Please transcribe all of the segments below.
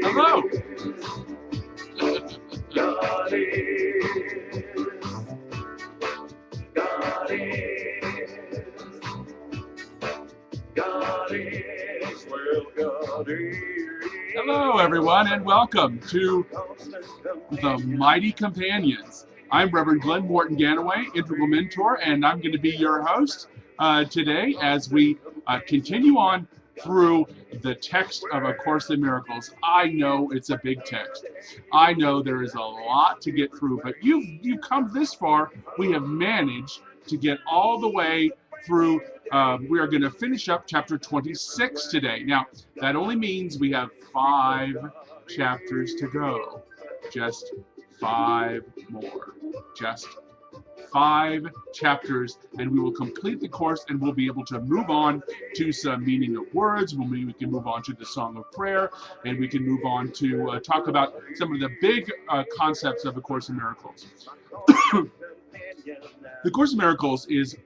Hello. Hello, everyone, and welcome to the Mighty Companions. I'm Reverend Glen Ganaway, Integral Mentor, and I'm going to be your host today as we continue on through the text of A Course in Miracles. I know it's a big text. I know there is a lot to get through, but you've come this far. We have managed to get all the way through. We are going to finish up chapter 26 today. Now, that only means we have 5 chapters to go. Just 5 more. Just 5 chapters, and we will complete the course, and we'll be able to move on to some meaning of words. We can move on to the Song of Prayer, and we can move on to talk about some of the big concepts of A Course in Miracles. The Course in Miracles is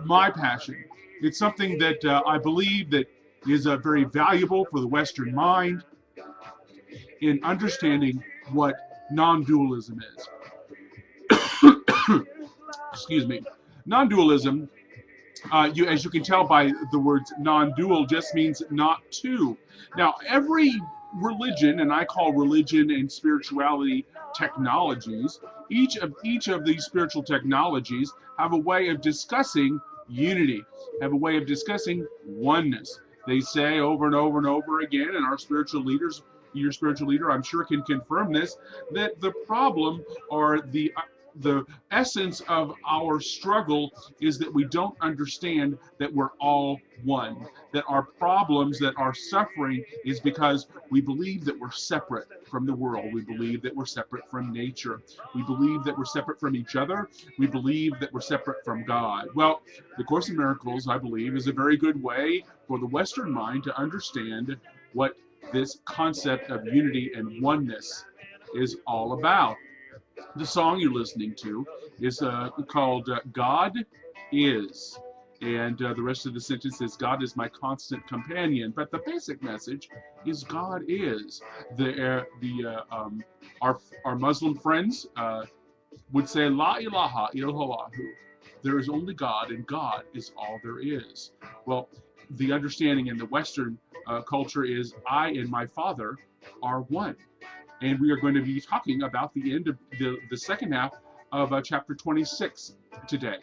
my passion. It's something that I believe that is very valuable for the Western mind in understanding what non-dualism is. Excuse me. Non-dualism, as you can tell by the words non-dual, just means not two. Now, every religion, and I call religion and spirituality technologies, each of these spiritual technologies have a way of discussing unity, have a way of discussing oneness. They say over and over and over again, and our spiritual leaders, your spiritual leader, I'm sure, can confirm this, that the problem or the essence of our struggle is that we don't understand that we're all one, that our problems, that our suffering is because we believe that we're separate from the world. We believe that we're separate from nature. We believe that we're separate from each other. We believe that we're separate from God. Well, the Course in Miracles, I believe, is a very good way for the Western mind to understand what this concept of unity and oneness is all about. The song you're listening to is called God Is. And the rest of the sentence is, God is my constant companion. But the basic message is God is. Our Muslim friends would say, La ilaha illallahu. There is only God, and God is all there is. Well, the understanding in the Western culture is, I and my Father are one. And we are going to be talking about the end of the second half of chapter 26 today.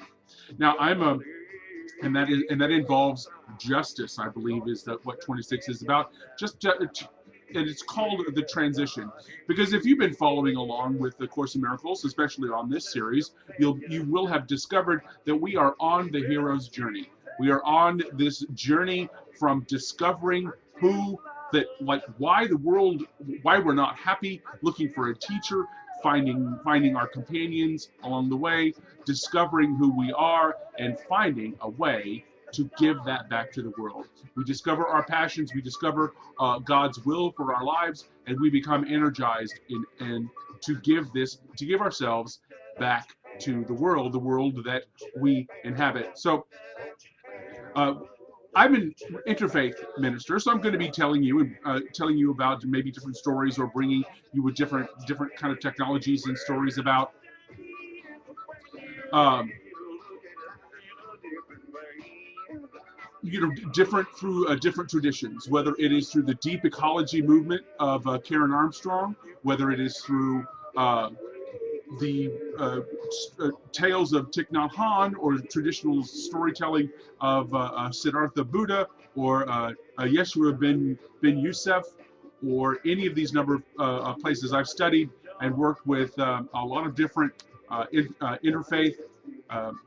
Now, and that involves justice, I believe, is that what 26 is about. And it's called the transition, because if you've been following along with the Course in Miracles, especially on this series, you will have discovered that we are on the hero's journey. We are on this journey from discovering why we're not happy, looking for a teacher, finding our companions along the way, discovering who we are, and finding a way to give that back to the world. We discover our passions, we discover God's will for our lives, and we become energized to give ourselves back to the world that we inhabit. So, I'm an interfaith minister, so I'm going to be telling you about maybe different stories, or bringing you with different kind of technologies and stories about different traditions, whether it is through the deep ecology movement of Karen Armstrong, whether it is through the tales of Thich Nhat Hanh, or traditional storytelling of Siddhartha Buddha, or Yeshua ben Yusuf, or any of these number of places. I've studied and worked with a lot of different interfaith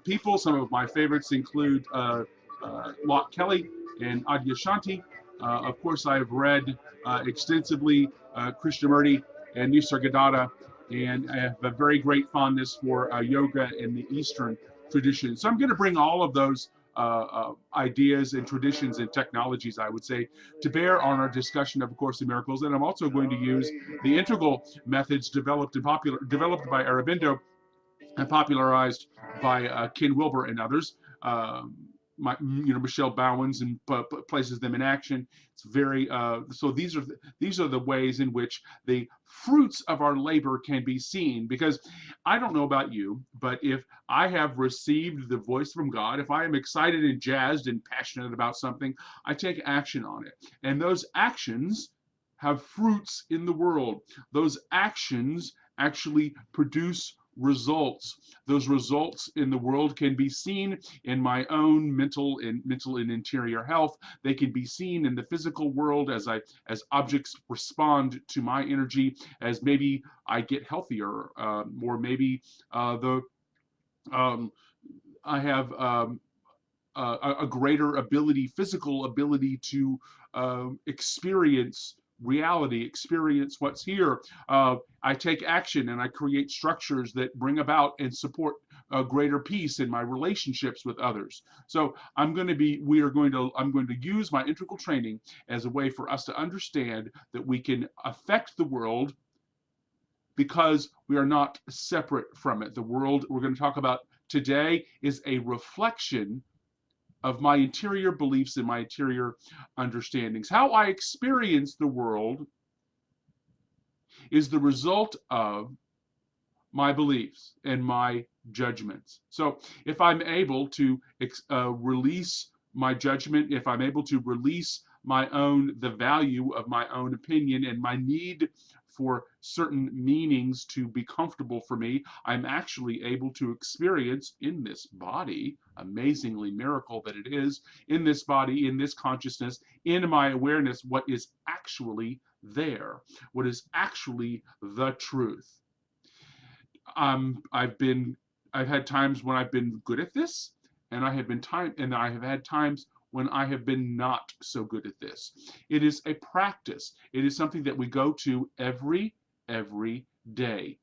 people. Some of my favorites include Lot Kelly and Adyashanti, Of course, I have read extensively Krishnamurti and Nisargadatta, and I have a very great fondness for yoga in the Eastern tradition. So I'm going to bring all of those ideas and traditions and technologies, I would say, to bear on our discussion of A Course in Miracles. And I'm also going to use the integral methods developed by Aurobindo and popularized by Ken Wilber and others. Michelle Bowens, and places them in action. It's very so. These are the ways in which the fruits of our labor can be seen. Because I don't know about you, but if I have received the voice from God, if I am excited and jazzed and passionate about something, I take action on it, and those actions have fruits in the world. Those actions actually produce results. Those results in the world can be seen in my own mental and interior health. They can be seen in the physical world as objects respond to my energy, as maybe I get healthier, or maybe I have a greater physical ability to experience reality, experience what's here. I take action and I create structures that bring about and support a greater peace in my relationships with others. So I'm going to use my integral training as a way for us to understand that we can affect the world because we are not separate from it. The world we're going to talk about today is a reflection of my interior beliefs and my interior understandings. How I experience the world is the result of my beliefs and my judgments. So if I'm able to release my judgment, if I'm able to release the value of my own opinion and my need for certain meanings to be comfortable for me, I'm actually able to experience in this body, amazingly miracle that it is, in this body, in this consciousness, in my awareness, what is actually there, what is actually the truth. I've had times when I've been good at this, and I have had times when I have been not so good at this. It is a practice. It is something that we go to every day.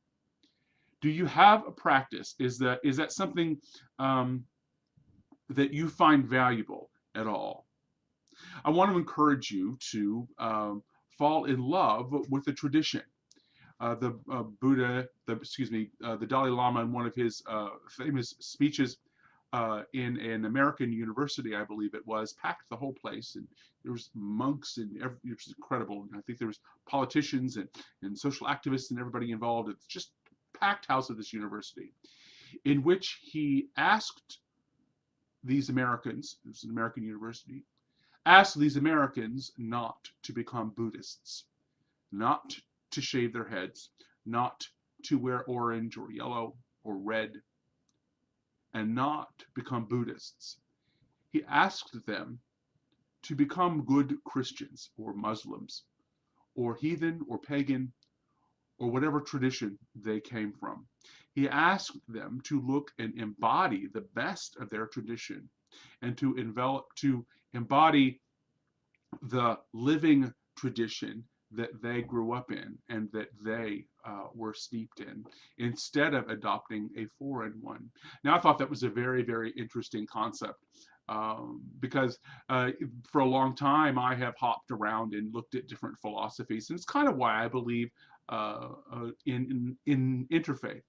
Do you have a practice? Is that something that you find valuable at all? I want to encourage you to fall in love with the tradition. The Dalai Lama, in one of his famous speeches in an American university, I believe it was, packed the whole place, and there was monks and it was incredible. And I think there was politicians and social activists and everybody involved. It's just packed house of this university, in which he asked these Americans, this is an American university, asked these Americans not to become Buddhists, not to shave their heads, not to wear orange or yellow or red, and not become Buddhists. He asked them to become good Christians or Muslims or heathen or pagan or whatever tradition they came from. He asked them to look and embody the best of their tradition and to embody the living tradition that they grew up in and that they were steeped in, instead of adopting a foreign one. Now, I thought that was a very, very interesting concept, because for a long time I have hopped around and looked at different philosophies, and it's kind of why I believe in interfaith.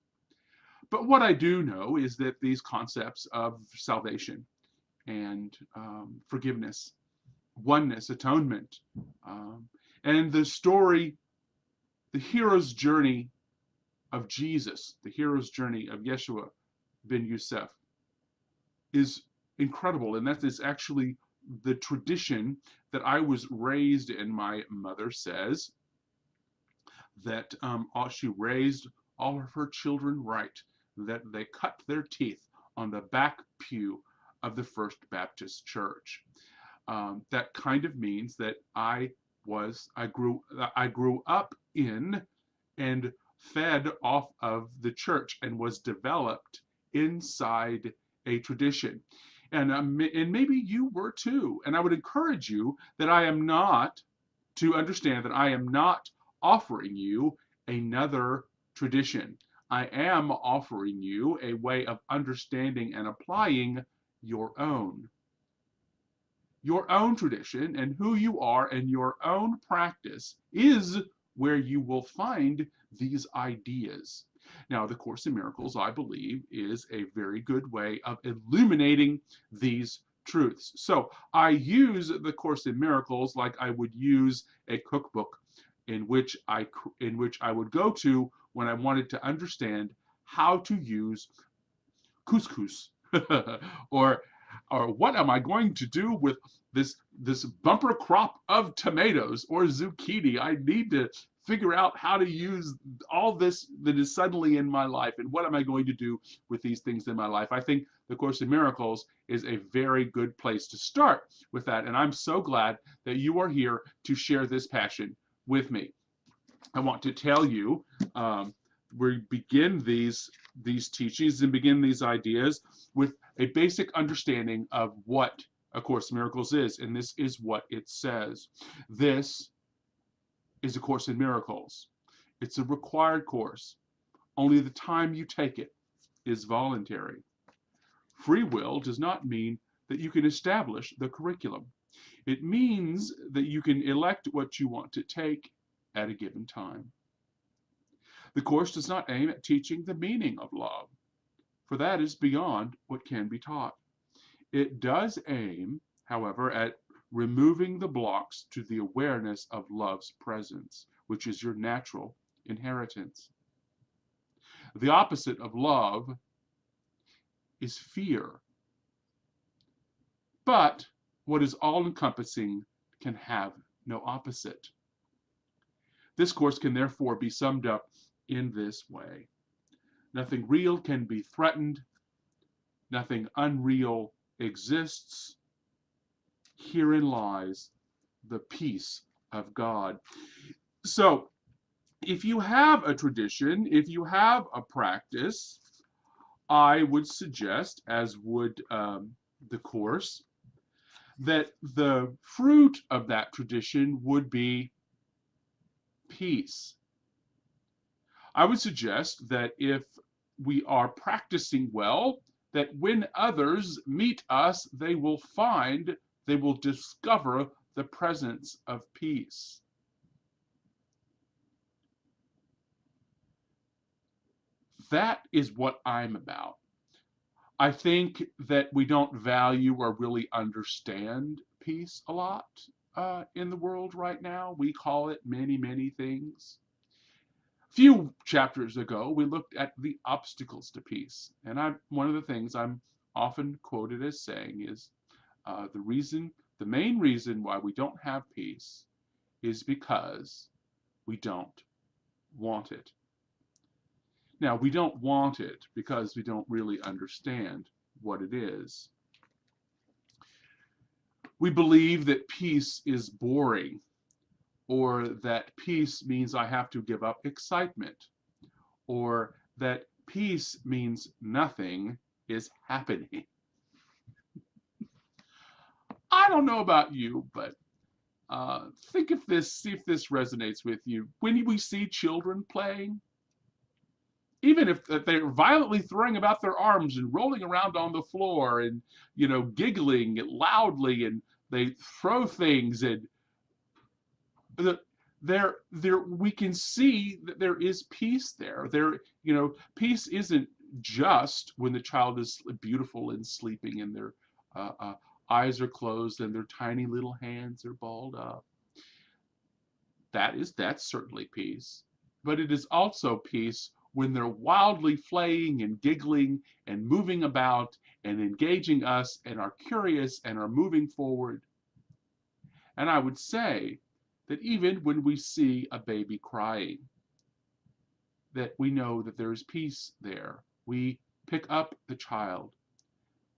But what I do know is that these concepts of salvation and forgiveness, oneness, atonement, and the story, the hero's journey of Jesus, the hero's journey of Yeshua ben Yosef, is incredible. And that is actually the tradition that I was raised in. My mother says that she raised all of her children right, that they cut their teeth on the back pew of the First Baptist Church. That kind of means that I grew up in and fed off of the church and was developed inside a tradition. and maybe you were too. And I would encourage you that I am not, to understand that I am not offering you another tradition. I am offering you a way of understanding and applying your own tradition, and who you are and your own practice is where you will find these ideas. Now, the Course in Miracles, I believe, is a very good way of illuminating these truths. So I use the Course in Miracles like I would use a cookbook in which I would go to when I wanted to understand how to use couscous or what am I going to do with this bumper crop of tomatoes or zucchini? I need to figure out how to use all this that is suddenly in my life, and what am I going to do with these things in my life? I think the Course in Miracles is a very good place to start with that, and I'm so glad that you are here to share this passion with me. I want to tell you, we begin these teachings and begin these ideas with a basic understanding of what A Course in Miracles is, and this is what it says. This is A Course in Miracles. It's a required course. Only the time you take it is voluntary. Free will does not mean that you can establish the curriculum. It means that you can elect what you want to take at a given time. The Course does not aim at teaching the meaning of love, for that is beyond what can be taught. It does aim, however, at removing the blocks to the awareness of love's presence, which is your natural inheritance. The opposite of love is fear. But what is all-encompassing can have no opposite. This course can therefore be summed up in this way. Nothing real can be threatened. Nothing unreal exists. Herein lies the peace of God. So, if you have a tradition, if you have a practice, I would suggest, as would the Course, that the fruit of that tradition would be peace. I would suggest that if we are practicing well, that when others meet us, they will discover the presence of peace. That is what I'm about. I think that we don't value or really understand peace a lot in the world right now. We call it many, many things. A few chapters ago, we looked at the obstacles to peace. And one of the things I'm often quoted as saying is the main reason why we don't have peace is because we don't want it. Now, we don't want it because we don't really understand what it is. We believe that peace is boring, or that peace means I have to give up excitement, or that peace means nothing is happening. I don't know about you, but think of this, see if this resonates with you. When we see children playing, even if they're violently throwing about their arms and rolling around on the floor and, giggling loudly, and they throw things, and we can see that there is peace there. Peace isn't just when the child is beautiful and sleeping and their eyes are closed and their tiny little hands are balled up. That's certainly peace. But it is also peace when they're wildly playing and giggling and moving about and engaging us and are curious and are moving forward. And I would say that even when we see a baby crying, that we know that there is peace there. We pick up the child.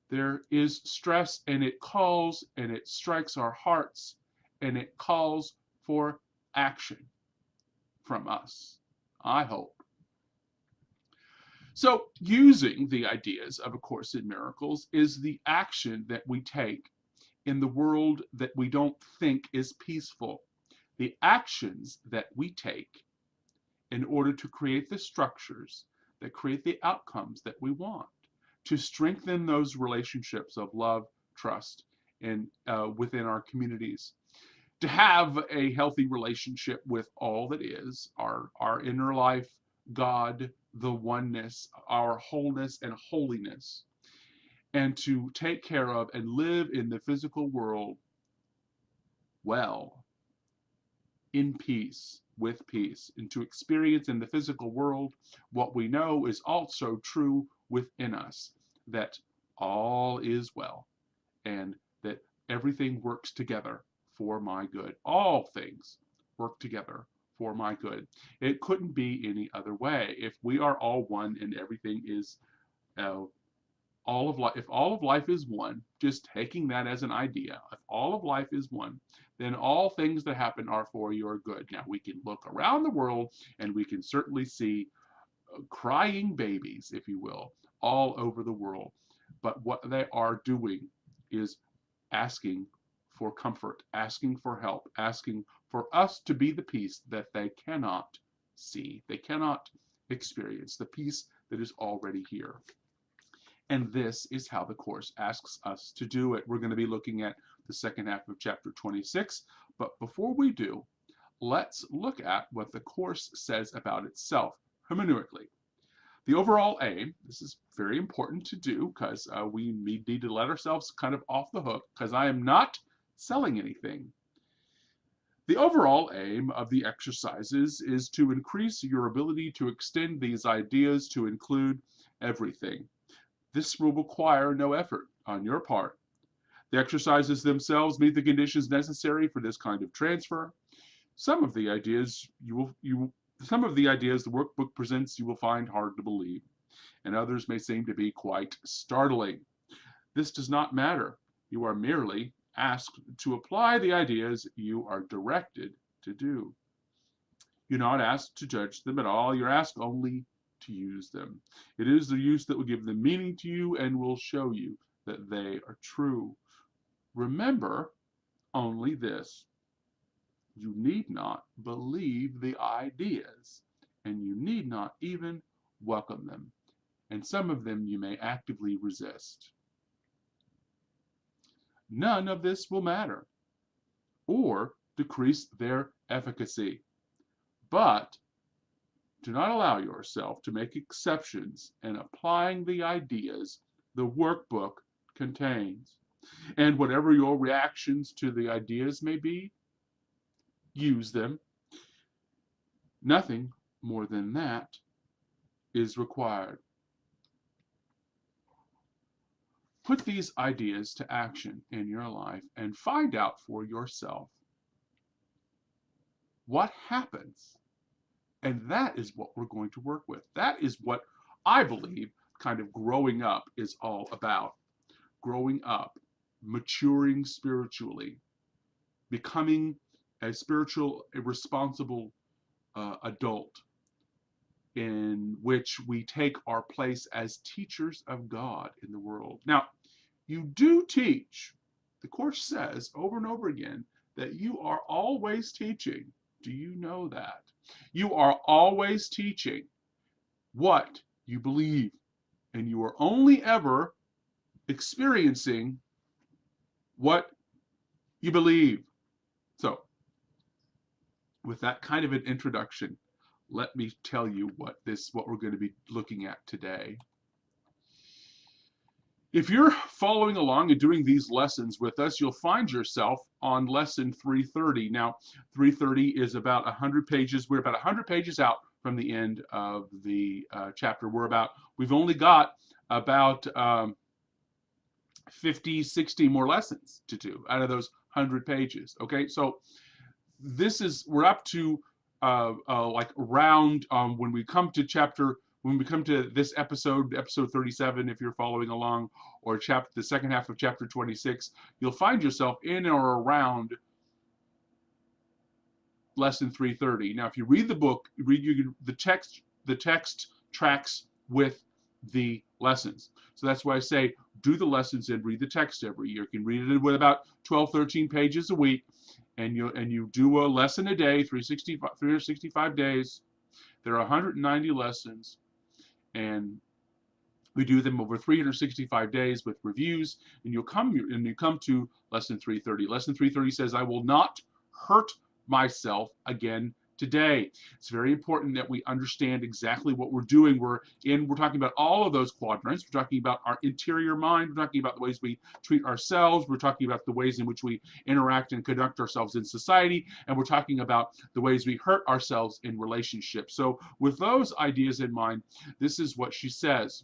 There is stress, and it calls and it strikes our hearts, and it calls for action from us, I hope. So using the ideas of A Course in Miracles is the action that we take in the world that we don't think is peaceful. The actions that we take in order to create the structures that create the outcomes that we want, to strengthen those relationships of love, trust, and within our communities, to have a healthy relationship with all that is, our inner life, God, the oneness, our wholeness and holiness, and to take care of and live in the physical world well, in peace, with peace, and to experience in the physical world what we know is also true within us, that all is well, and that everything works together for my good. All things work together for my good. It couldn't be any other way. If we are all one and everything is all of life, if all of life is one, just taking that as an idea, if all of life is one, then all things that happen are for your good. Now, we can look around the world and we can certainly see crying babies, if you will, all over the world. But what they are doing is asking for comfort, asking for help, asking for us to be the peace that they cannot see, they cannot experience, the peace that is already here. And this is how the Course asks us to do it. We're going to be looking at the second half of chapter 26. But before we do, let's look at what the Course says about itself hermeneutically. The overall aim, this is very important to do because we need to let ourselves kind of off the hook, because I am not selling anything. The overall aim of the exercises is to increase your ability to extend these ideas to include everything. This will require no effort on your part. The exercises themselves meet the conditions necessary for this kind of transfer. Some of the ideas the workbook presents you will find hard to believe, and others may seem to be quite startling. This does not matter. You are merely asked to apply the ideas you are directed to do. You're not asked to judge them at all. You're asked only to use them. It is the use that will give them meaning to you and will show you that they are true. Remember only this: you need not believe the ideas, and you need not even welcome them, and some of them you may actively resist. None of this will matter or decrease their efficacy, but do not allow yourself to make exceptions in applying the ideas the workbook contains. And whatever your reactions to the ideas may be, use them. Nothing more than that is required. Put these ideas to action in your life and find out for yourself what happens. And that is what we're going to work with. That is what I believe kind of growing up is all about. Growing up, maturing spiritually, becoming a responsible adult in which we take our place as teachers of God in the world. Now, you do teach. The Course says over and over again that you are always teaching. Do you know that? You are always teaching what you believe, and you are only ever experiencing what you believe. So, with that kind of an introduction, let me tell you what we're going to be looking at today. If you're following along and doing these lessons with us, you'll find yourself on lesson 330. Now, 330 is about 100 pages. We're about 100 pages out from the end of the chapter. We've only got about 50, 60 more lessons to do out of those 100 pages. Okay, so we're up to like around when we come to this episode 37, if you're following along, or the second half of chapter 26, you'll find yourself in or around lesson 330. Now, if you read the book, the text tracks with the lessons. So that's why I say do the lessons and read the text every year. You can read it with about 12, 13 pages a week, and you do a lesson a day, 365 days. There are 190 lessons, and we do them over 365 days with reviews, and you come to lesson 330. Lesson 330 says, I will not hurt myself again today. It's very important that we understand exactly what we're doing. We're talking about all of those quadrants. We're talking about our interior mind. We're talking about the ways we treat ourselves. We're talking about the ways in which we interact and conduct ourselves in society. And we're talking about the ways we hurt ourselves in relationships. So with those ideas in mind, this is what she says.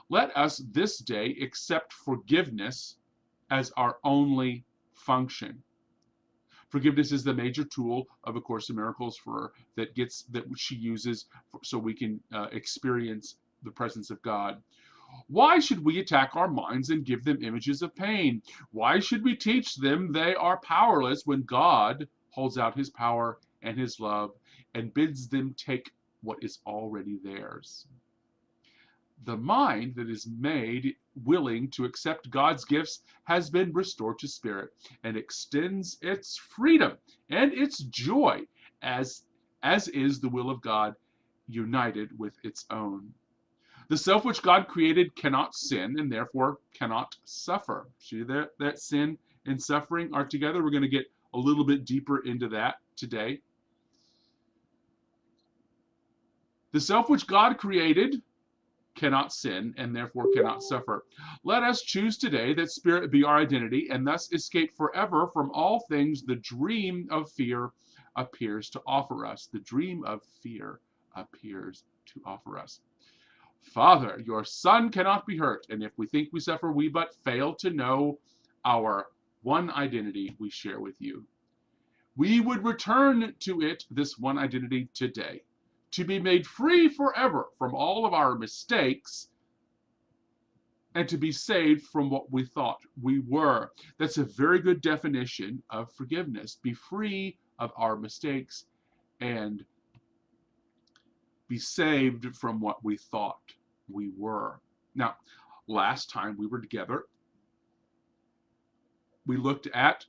Let us this day accept forgiveness as our only function. Forgiveness is the major tool of A Course in Miracles that she uses so we can experience the presence of God. Why should we attack our minds and give them images of pain? Why should we teach them they are powerless when God holds out his power and his love and bids them take what is already theirs? The mind that is made willing to accept God's gifts has been restored to spirit and extends its freedom and its joy as is the will of God united with its own. The self which God created cannot sin and therefore cannot suffer. See that sin and suffering are together? We're going to get a little bit deeper into that today. The self which God created cannot sin and therefore cannot suffer. Let us choose today that spirit be our identity and thus escape forever from all things the dream of fear appears to offer us. The dream of fear appears to offer us. Father, your Son cannot be hurt, and if we think we suffer, we but fail to know our one identity we share with you. We would return to it, this one identity, today, to be made free forever from all of our mistakes and to be saved from what we thought we were. That's a very good definition of forgiveness. Be free of our mistakes and be saved from what we thought we were. Now, last time we were together, we looked at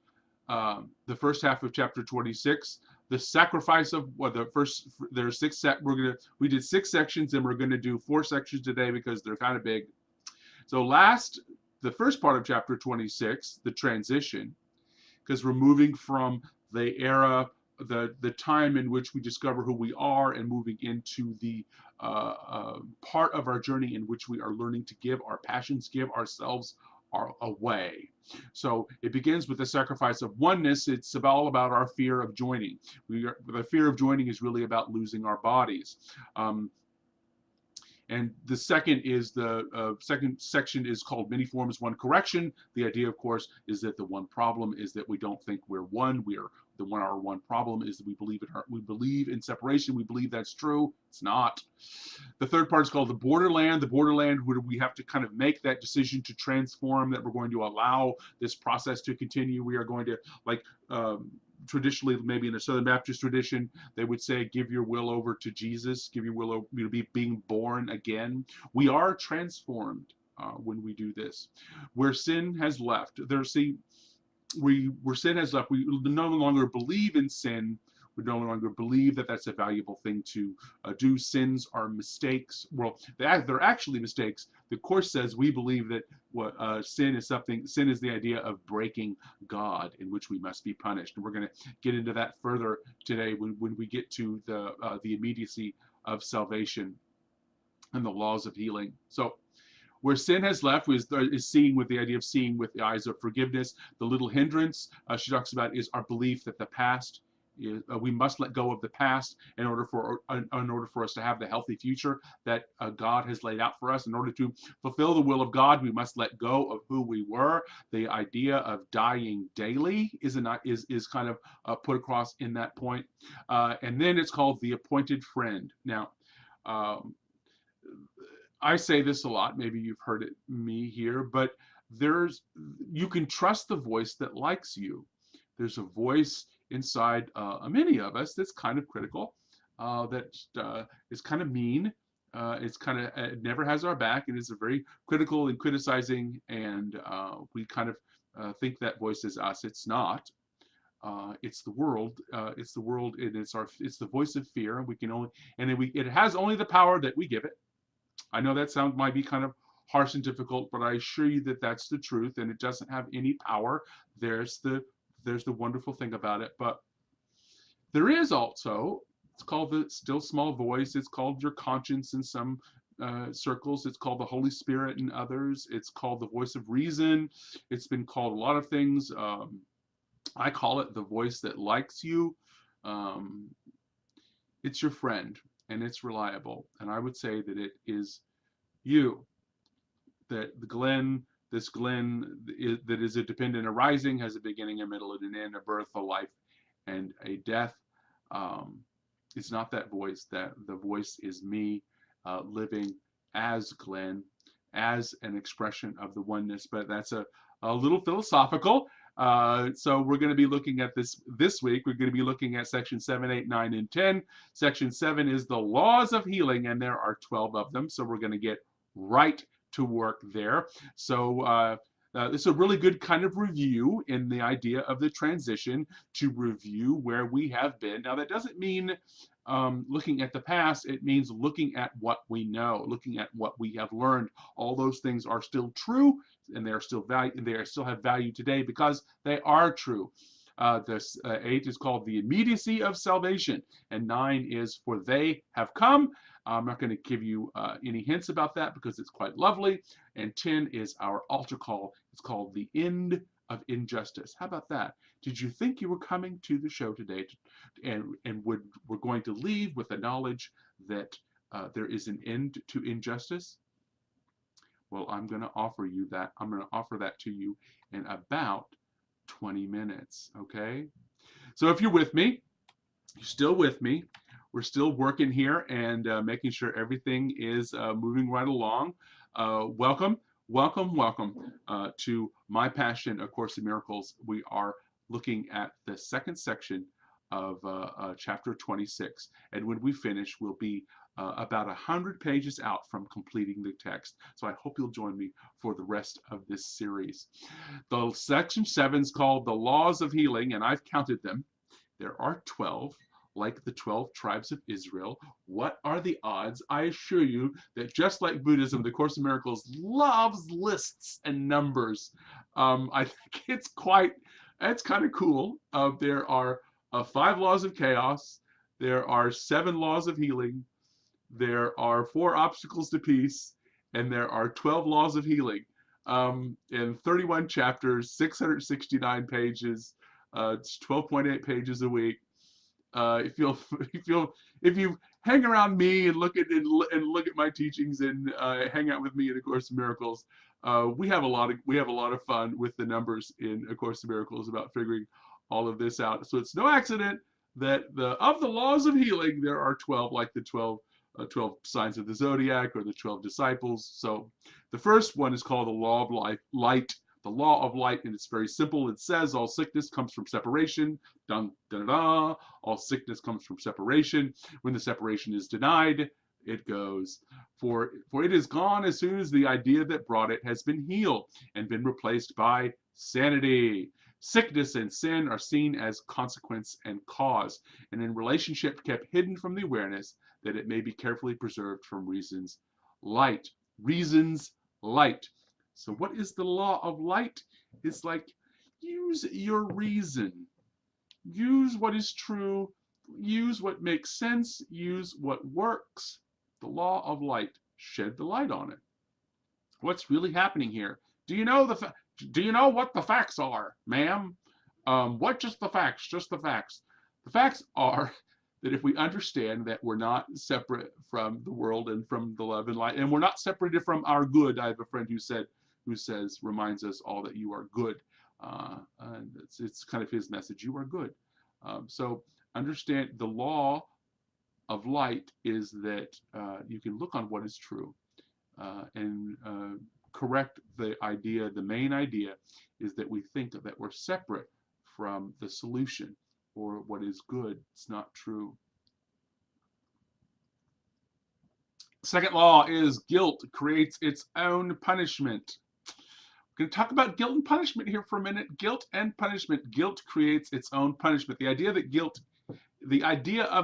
the first half of chapter 26, the sacrifice of there's six we did 6 sections, and we're going to do 4 sections today because they're kind of big. So the first part of chapter 26, the transition, because we're moving from the era, the time in which we discover who we are and moving into the part of our journey in which we are learning to give our passions, give ourselves away. So it begins with the sacrifice of oneness. It's all about our fear of joining. The fear of joining is really about losing our bodies. And the second section is called Many Forms, One Correction. The idea, of course, is that the one problem is that we don't think we're one. Our one problem is that we believe in separation. We believe that's true. It's not. The third part is called the borderland. The borderland, where we have to kind of make that decision to transform, that we're going to allow this process to continue. We are going to, like, traditionally, maybe in the Southern Baptist tradition, they would say, give your will over to Jesus, give your will over to be being born again. We are transformed when we do this. Where sin has left, where sin has left, we no longer believe in sin. We no longer believe that that's a valuable thing to do. Sins are mistakes. Well, they're actually mistakes. The Course says we believe that sin is the idea of breaking God, in which we must be punished. And we're going to get into that further today when we get to the immediacy of salvation and the laws of healing. So where sin has left is seeing, with the idea of seeing with the eyes of forgiveness. The little hindrance she talks about is our belief that the past we must let go of the past in order for us to have the healthy future that God has laid out for us. In order to fulfill the will of God, we must let go of who we were. The idea of dying daily is kind of put across in that point. And then it's called the appointed friend. Now, I say this a lot. Maybe you've heard me here, but you can trust the voice that likes you. There's a voice inside many of us that's kind of critical, that is kind of mean, It's kind of, it never has our back. It is a very critical and criticizing, and we kind of think that voice is us. It's not. It's the world. It's the world, and it's the voice of fear. We can only, and it has only the power that we give it. I know that sound might be kind of harsh and difficult, but I assure you that that's the truth, and it doesn't have any power. There's the wonderful thing about it. But there is also, it's called the still small voice. It's called your conscience in some circles. It's called the Holy Spirit in others. It's called the voice of reason. It's been called a lot of things. I call it the voice that likes you. It's your friend, and it's reliable. And I would say that it is you. That the Glen, this Glen that is a dependent arising, has a beginning, a middle, and an end, a birth, a life, and a death. It's not that voice. That the voice is me living as Glen, as an expression of the oneness. But that's a little philosophical. So we're going to be looking at this week. We're going to be looking at section 7, 8, 9, and 10. Section 7 is the laws of healing, and there are 12 of them. So we're going to get right to work there. So this is a really good kind of review in the idea of the transition, to review where we have been. Now, that doesn't mean looking at the past. It means looking at what we know, looking at what we have learned. All those things are still true, and they are still still have value today because they are true. This 8 is called the immediacy of salvation, and 9 is for they have come. I'm not going to give you any hints about that because it's quite lovely. And 10 is our altar call. It's called the end of injustice. How about that? Did you think you were coming to the show today and we're going to leave with the knowledge that there is an end to injustice? Well, I'm going to offer you that. I'm going to offer that to you in about 20 minutes, okay? So if you're with me, you're still with me. We're still working here and making sure everything is moving right along. Welcome to My Passion, A Course in Miracles. We are looking at the second section of chapter 26. And when we finish, we'll be about 100 pages out from completing the text. So I hope you'll join me for the rest of this series. The section 7 is called the Laws of Healing, and I've counted them. There are 12. Like the 12 tribes of Israel. What are the odds? I assure you that just like Buddhism, the Course in Miracles loves lists and numbers. I think it's kind of cool. There are 5 laws of chaos. There are 7 laws of healing. There are 4 obstacles to peace. And there are 12 laws of healing. In 31 chapters, 669 pages. It's 12.8 pages a week. If you hang around me and look at my teachings and hang out with me in A Course in Miracles, we have a lot of fun with the numbers in A Course in Miracles about figuring all of this out. So it's no accident that of the laws of healing there are 12, like the 12 signs of the zodiac or the 12 disciples. So the first one is called the law of light. The law of light, and it's very simple. It says all sickness comes from separation. Dun, dun, dun, dun. All sickness comes from separation. When the separation is denied, it goes, for it is gone as soon as the idea that brought it has been healed and been replaced by sanity. Sickness and sin are seen as consequence and cause, and in relationship kept hidden from the awareness that it may be carefully preserved from reason's light. Reason's light. So what is the law of light? It's like, use your reason. Use what is true. Use what makes sense. Use what works. The law of light. Shed the light on it. What's really happening here? Do you know what the facts are, ma'am? What just the facts? Just the facts. The facts are that if we understand that we're not separate from the world and from the love and light, and we're not separated from our good. I have a friend who reminds us all that you are good. And it's kind of his message. You are good. So understand the law of light is that you can look on what is true and correct the idea. The main idea is that we think that we're separate from the solution or what is good. It's not true. Second law is guilt creates its own punishment. We're going to talk about guilt and punishment here for a minute. Guilt and punishment. Guilt creates its own punishment. The idea of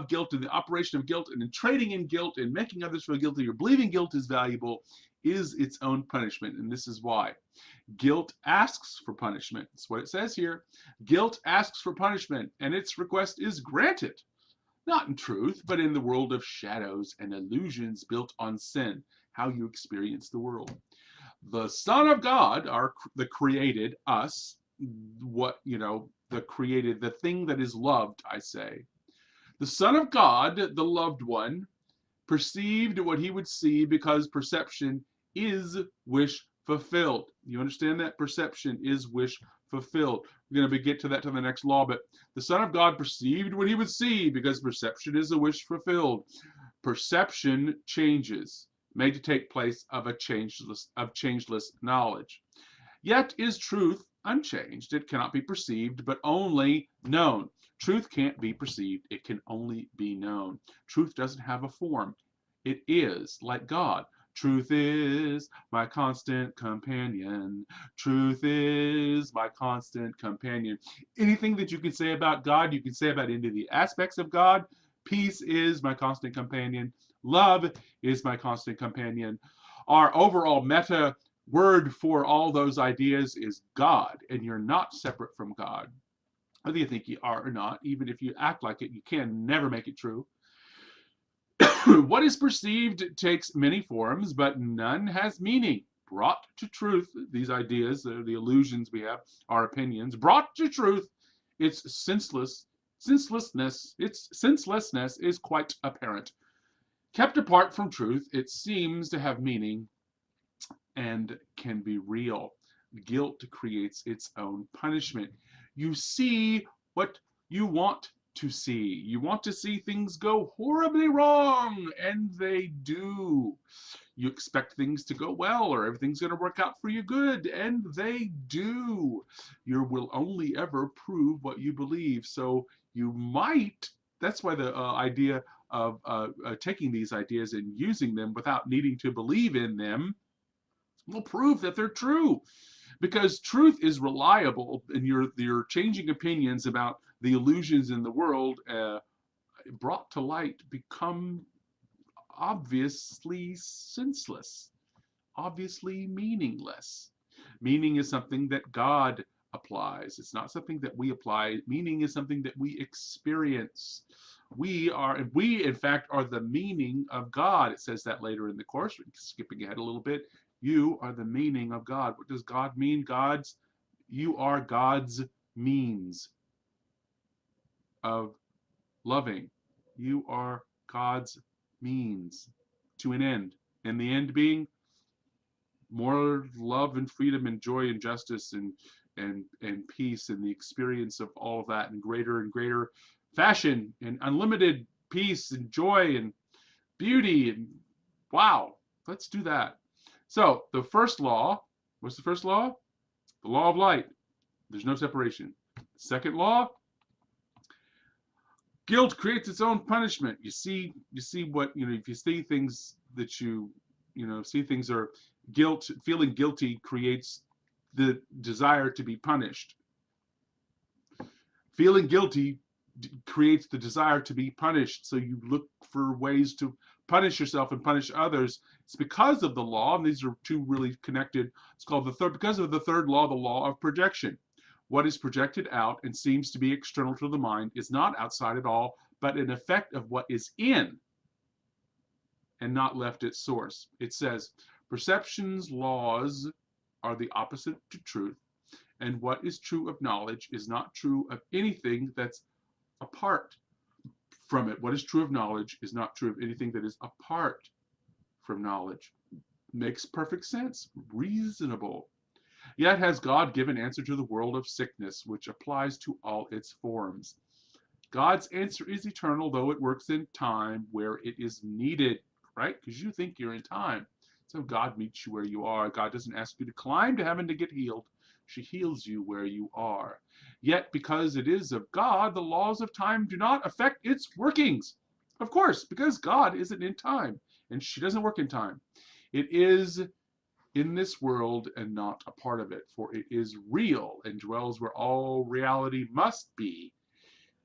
guilt and the operation of guilt and in trading in guilt and making others feel guilty or believing guilt is valuable is its own punishment. And this is why. Guilt asks for punishment. That's what it says here. Guilt asks for punishment, and its request is granted. Not in truth, but in the world of shadows and illusions built on sin, how you experience the world. The Son of God, the created, us, the thing that is loved, I say. The Son of God, the loved one, perceived what he would see because perception is wish fulfilled. You understand that? Perception is wish fulfilled. We're going to get to that to the next law, but the Son of God perceived what he would see because perception is a wish fulfilled. Perception changes, made to take place of changeless knowledge. Yet is truth unchanged. It cannot be perceived, but only known. Truth can't be perceived. It can only be known. Truth doesn't have a form. It is like God. Truth is my constant companion. Truth is my constant companion. Anything that you can say about God, you can say about any of the aspects of God. Peace is my constant companion. Love is my constant companion. Our overall meta word for all those ideas is God, and you're not separate from God. Whether you think you are or not, even if you act like it, you can never make it true. What is perceived takes many forms, but none has meaning. Brought to truth, these ideas, the illusions we have, our opinions, brought to truth, its senselessness is quite apparent. Kept apart from truth, it seems to have meaning and can be real. Guilt creates its own punishment. You see what you want to see. You want to see things go horribly wrong, and they do. You expect things to go well, or everything's going to work out for you good, and they do. You will only ever prove what you believe. So you might, that's why the idea of taking these ideas and using them without needing to believe in them will prove that they're true. Because truth is reliable, and your changing opinions about the illusions in the world brought to light become obviously senseless, obviously meaningless. Meaning is something that God applies. It's not something that we apply. Meaning is something that we experience. We, in fact, are the meaning of God. It says that later in the course. We're skipping ahead a little bit. You are the meaning of God. What does God mean? You are God's means of loving. You are God's means to an end. And the end being more love and freedom and joy and justice and peace and the experience of all of that in greater and greater fashion and unlimited peace and joy and beauty. And wow, let's do that. So the first law, what's the first law? The law of light. There's no separation. Second law, guilt creates its own punishment. You see what, if you see things that see things are guilt, feeling guilty creates the desire to be punished. Feeling guilty creates the desire to be punished. So you look for ways to punish yourself and punish others. It's because of the law, and these are two really connected. It's called because of the third law, the law of projection. What is projected out and seems to be external to the mind is not outside at all, but an effect of what is in and not left at source. It says, perception's laws are the opposite to truth, and what is true of knowledge is not true of anything that's apart from it. What is true of knowledge is not true of anything that is apart from knowledge. Makes perfect sense. Reasonable. Yet has God given answer to the world of sickness, which applies to all its forms. God's answer is eternal, though it works in time where it is needed, right? Because you think you're in time. So God meets you where you are. God doesn't ask you to climb to heaven to get healed. She heals you where you are. Yet, because it is of God, the laws of time do not affect its workings. Of course, because God isn't in time. And she doesn't work in time. It is in this world and not a part of it, for it is real and dwells where all reality must be.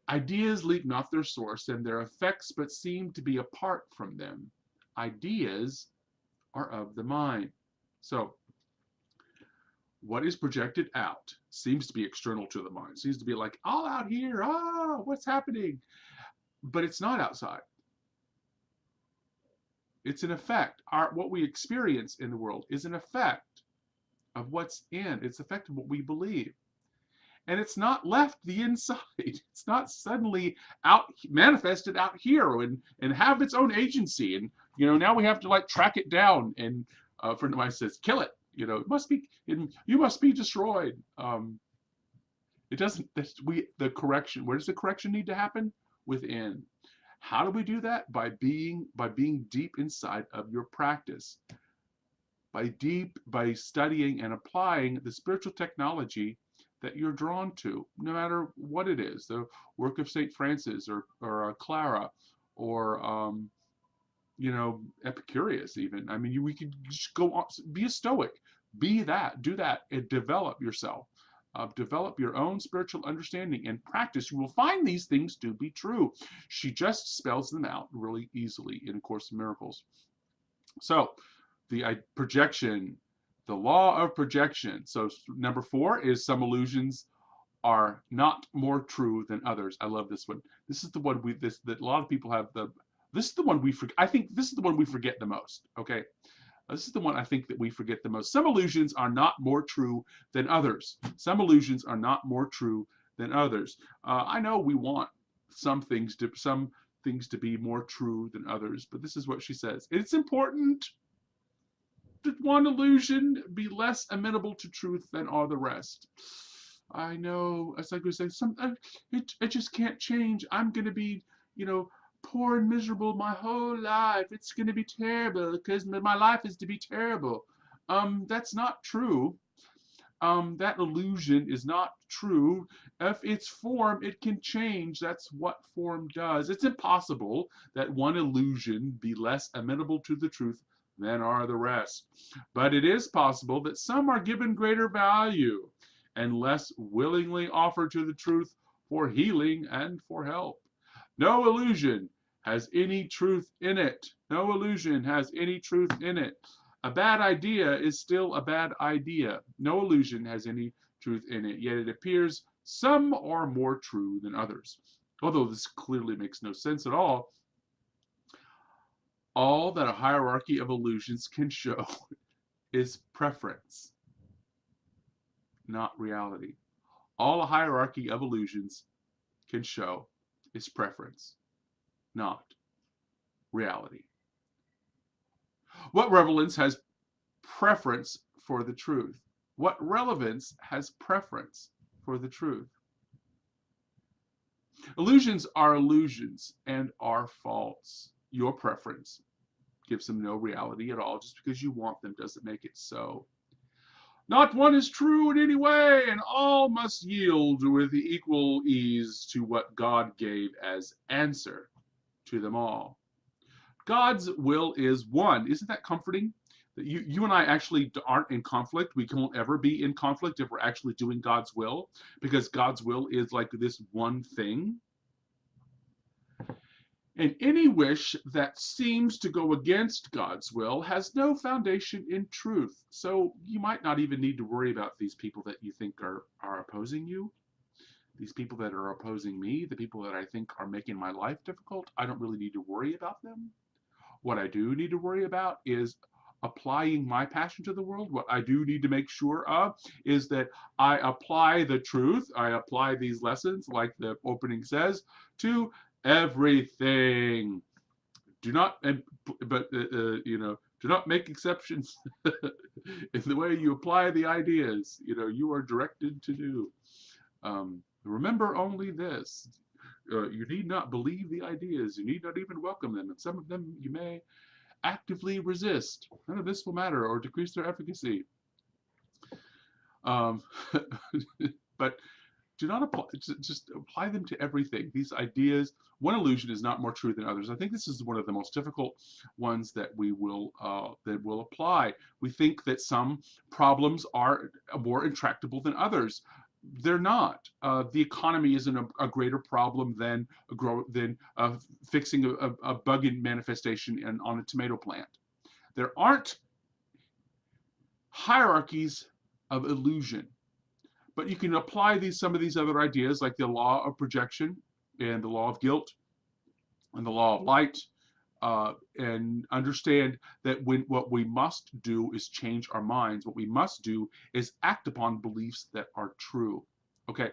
Ideas leave not their source and their effects, but seem to be apart from them. Ideas are of the mind. So, what is projected out seems to be external to the mind. Seems to be like, all out here, what's happening? But it's not outside. It's an effect. What we experience in the world is an effect of what's in. It's an effect of what we believe. And it's not left the inside. It's not suddenly manifested out here and have its own agency. And, now we have to like track it down. And a friend of mine says, kill it. You must be destroyed. It doesn't, the correction, where does the correction need to happen? Within. How do we do that? By being deep inside of your practice. By studying and applying the spiritual technology that you're drawn to, no matter what it is. The work of St. Francis or Clara or Epicurus even. I mean, we could just go on, be a Stoic, be that, do that, and develop yourself. Develop your own spiritual understanding and practice. You will find these things to be true. She just spells them out really easily in A Course in Miracles. So, the projection, the law of projection. So, number 4 is some illusions are not more true than others. I love this one. This is the one that a lot of people have this is the one we forget. I think this is the one we forget the most. Okay. This is the one I think that we forget the most. Some illusions are not more true than others. Some illusions are not more true than others. I know we want some things to be more true than others, but this is what she says. It's important that one illusion be less amenable to truth than all the rest. I know, as I could say, it just can't change. I'm going to be, poor and miserable my whole life. It's going to be terrible because my life is to be terrible. That's not true. That illusion is not true. If its form, it can change. That's what form does. It's impossible that one illusion be less amenable to the truth than are the rest. But it is possible that some are given greater value and less willingly offered to the truth for healing and for help. No illusion has any truth in it. No illusion has any truth in it. A bad idea is still a bad idea. No illusion has any truth in it, yet it appears some are more true than others. Although this clearly makes no sense at all that a hierarchy of illusions can show is preference, not reality. All a hierarchy of illusions can show is preference, not reality. What relevance has preference for the truth? What relevance has preference for the truth? Illusions are illusions and are false. Your preference gives them no reality at all. Just because you want them doesn't make it so. Not one is true in any way, and all must yield with equal ease to what God gave as answer to them all. God's will is one. Isn't that comforting? That you and I actually aren't in conflict. We won't ever be in conflict if we're actually doing God's will, because God's will is like this one thing. And any wish that seems to go against God's will has no foundation in truth. So you might not even need to worry about these people that you think are opposing you. These people that are opposing me, the people that I think are making my life difficult, I don't really need to worry about them. What I do need to worry about is applying my passion to the world. What I do need to make sure of is that I apply the truth. I apply these lessons, like the opening says, to everything. Do not, do not make exceptions in the way you apply the ideas. You are directed to do. Remember only this. You need not believe the ideas. You need not even welcome them. And some of them you may actively resist. None of this will matter or decrease their efficacy. But do not apply, just apply them to everything. These ideas, one illusion is not more true than others. I think this is one of the most difficult ones that we will apply. We think that some problems are more intractable than others. They're not. The economy isn't a greater problem than fixing a bug in manifestation on a tomato plant. There aren't hierarchies of illusion. But you can apply some of these other ideas, like the law of projection and the law of guilt and the law of light, and understand that what we must do is change our minds. What we must do is act upon beliefs that are true. Okay,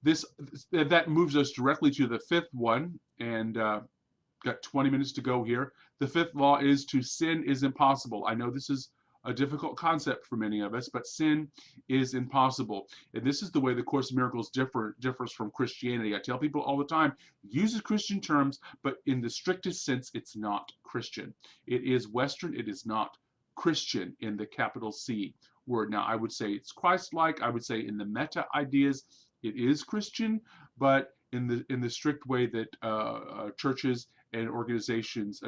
that moves us directly to the fifth one, and got 20 minutes to go here. The fifth law is to sin is impossible. I know this is a difficult concept for many of us, but sin is impossible. And this is the way the Course in Miracles differs from Christianity. I tell people all the time, uses Christian terms, but in the strictest sense, it's not Christian. It is Western, it is not Christian in the capital C word. Now, I would say it's Christ-like. I would say in the meta ideas, it is Christian, but in the strict way that churches and organizations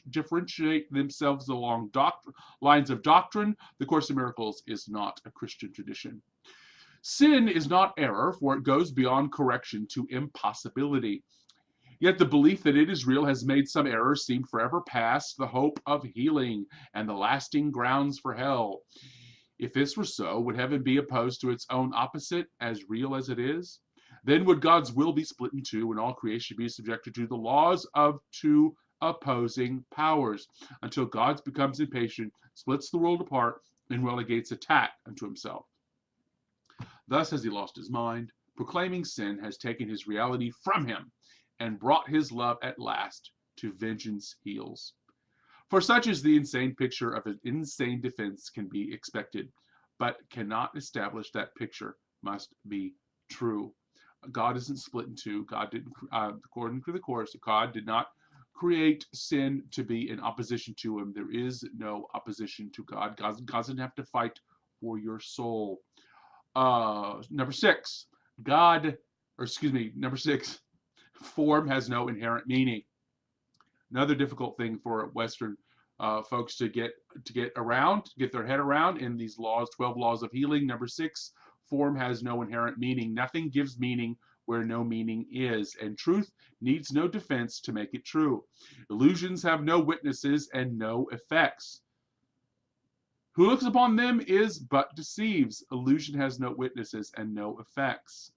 differentiate themselves along lines of doctrine, the Course in Miracles is not a Christian tradition. Sin is not error, for it goes beyond correction to impossibility. Yet the belief that it is real has made some errors seem forever past the hope of healing and the lasting grounds for hell. If this were so, would heaven be opposed to its own opposite, as real as it is? Then would God's will be split in two, and all creation be subjected to the laws of two opposing powers, until God becomes impatient, splits the world apart, and relegates attack unto himself. Thus has he lost his mind. Proclaiming sin has taken his reality from him, and brought his love at last to vengeance heels. For such is the insane picture of an insane defense can be expected, but cannot establish that picture must be true. God isn't split in two. God didn't, according to the Course, God did not create sin to be in opposition to him. There is no opposition to God. God doesn't have to fight for your soul. Number six, form has no inherent meaning. Another difficult thing for Western folks to get their head around in these laws, 12 laws of healing. Number six, form has no inherent meaning. Nothing gives meaning where no meaning is, and truth needs no defense to make it true. Illusions have no witnesses and no effects. Who looks upon them is but deceives. Illusion has no witnesses and no effects.